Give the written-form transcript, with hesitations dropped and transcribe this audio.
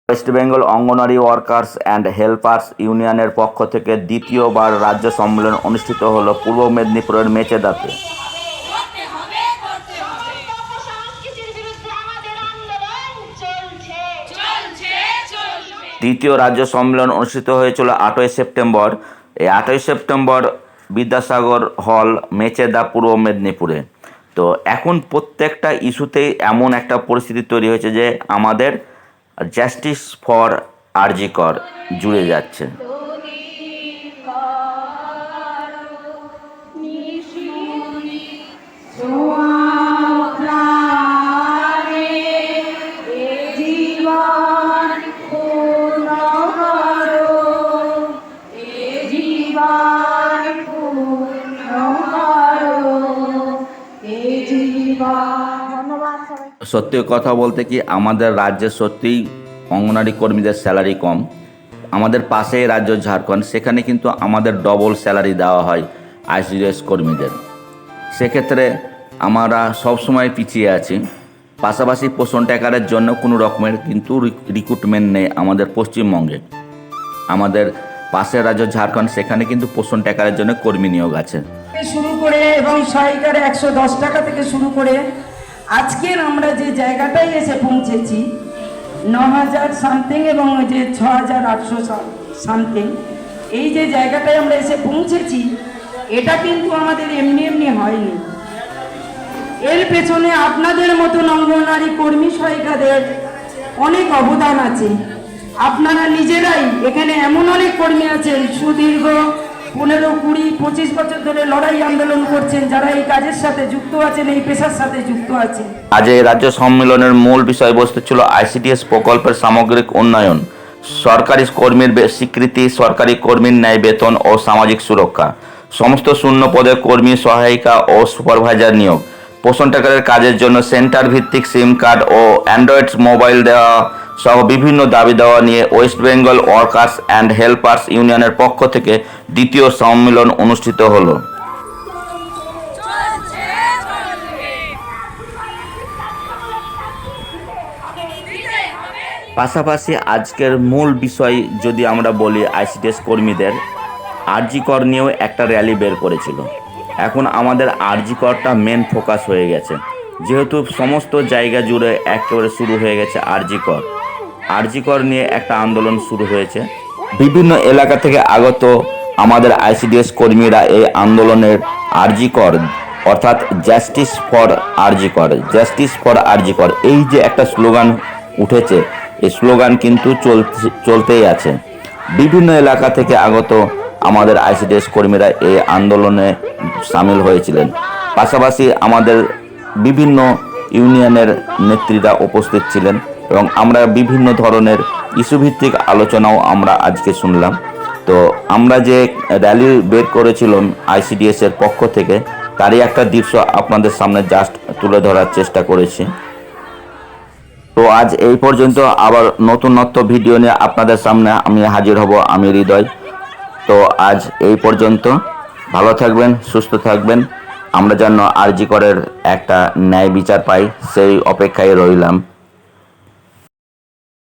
West Bengal anganwadi workers and helpers ইউনিয়নের পক্ষ থেকে দ্বিতীয়বার রাজ্য সম্মেলন অনুষ্ঠিত হলো পূর্ব মেদিনীপুরের মেচেদাতে। দ্বিতীয় রাজ্য সম্মেলন অনুষ্ঠিত হয়েছিল 8ই সেপ্টেম্বর। এই 8ই সেপ্টেম্বর বিদ্যাসাগর হল, মেচেদা, পূর্ব মেদিনীপুরে। তো এখন প্রত্যেকটা ইস্যুতেই এমন একটা পরিস্থিতি তৈরি হয়েছে যে আমাদের জাস্টিস ফর আরজি কর জুড়ে যাচ্ছে। সত্যি কথা বলতে কি, আমাদের রাজ্যে সত্যিই অঙ্গনওয়াড়ি কর্মীদের স্যালারি কম। আমাদের পাশেই রাজ্য ঝাড়খণ্ড, সেখানে কিন্তু আমাদের ডবল স্যালারি দেওয়া হয় আইসিডিএস কর্মীদের। সেক্ষেত্রে আমরা সবসময় পিছিয়ে আছি। পাশাপাশি পোষণ ট্যাকারের জন্য কোনো রকমের কিন্তু রিক্রুটমেন্ট নেই আমাদের পশ্চিমবঙ্গে। আমাদের পাশের রাজ্য ঝাড়খণ্ড, সেখানে কিন্তু পোষণ ট্যাকারের জন্য কর্মী নিয়োগ আছে শুরু করে এবং সহায়িকার 110 টাকা থেকে শুরু করে আজকের আমরা যে জায়গাটায় এসে পৌঁছেছি 9,000 সামথিং এবং ওই যে 6,800 সামথিং, এই যে জায়গাটায় আমরা এসে পৌঁছেছি, এটা কিন্তু আমাদের এমনি এমনি হয়নি। এর পেছনে আপনাদের মতন অঙ্গনওয়াড়ি কর্মী সহায়িকাদের অনেক অবদান আছে। আপনারা নিজেরাই, এখানে এমন অনেক কর্মী আছেন সুদীর্ঘ 15, 20, 25 বছর ধরে লড়াই আন্দোলন করছেন, যারা এই কাজের সাথে যুক্ত আছেন, এই পেশার সাথে যুক্ত আছেন। আজ এই রাজ্য সম্মেলনের মূল বিষয়বস্তু ছিল আইসিডিএস প্রকল্পের সামগ্রিক উন্নয়ন, সরকারি কর্মীর স্বীকৃতি, সরকারি কর্মীর ন্যায় বেতন ও সামাজিক সুরক্ষা, সমস্ত শূন্য পদে কর্মী সহায়িকা ও সুপারভাইজার নিয়োগ, পোষণ ট্যাকারের কাজের জন্য সেন্টার ভিত্তিক সিম কার্ড ও অ্যান্ড্রয়েড মোবাইল দেওয়া সহ বিভিন্ন দাবি দেওয়া নিয়ে West Bengal workers and helpers ইউনিয়নের পক্ষ থেকে দ্বিতীয় সম্মেলন অনুষ্ঠিত হলো। পাশাপাশি আজকের মূল বিষয় যদি আমরা বলি, আইসিডিএস কর্মীদের আরজি কর নিয়েও একটা র্যালি বের করেছিল। এখন আমাদের আরজি করটা মেন ফোকাস হয়ে গেছে, যেহেতু সমস্ত জায়গা জুড়ে একেবারে শুরু হয়ে গেছে আরজি কর নিয়ে একটা আন্দোলন শুরু হয়েছে। বিভিন্ন এলাকা থেকে আগত আমাদের আইসিডিএস কর্মীরা এই আন্দোলনের আরজি কর অর্থাৎ জাস্টিস ফর আরজি কর এই যে একটা স্লোগান উঠেছে, এই স্লোগান কিন্তু চলতেই আছে। বিভিন্ন এলাকা থেকে আগত আমাদের আইসিডিএস কর্মীরা এই আন্দোলনে সামিল হয়েছিলেন। পাশাপাশি আমাদের বিভিন্ন ইউনিয়নের নেত্রীরা উপস্থিত ছিলেন এবং আমরা বিভিন্ন ধরনের ইস্যুভিত্তিক আলোচনাও আমরা আজকে শুনলাম। তো আমরা যে র্যালি বের করেছিলাম আইসিডিএস এর পক্ষ থেকে, তারই একটা দৃশ্য আপনাদের সামনে জাস্ট তুলে ধরার চেষ্টা করেছি। তো আজ এই পর্যন্ত, আবার নতুন ভিডিও নিয়ে আপনাদের সামনে আমি হাজির হব, আমি হৃদয়। তো আজ এই পর্যন্ত, ভালো থাকবেন, সুস্থ থাকবেন। আমরা যেন আরজি করের একটা ন্যায় বিচার পাই, সেই অপেক্ষায় রইলাম।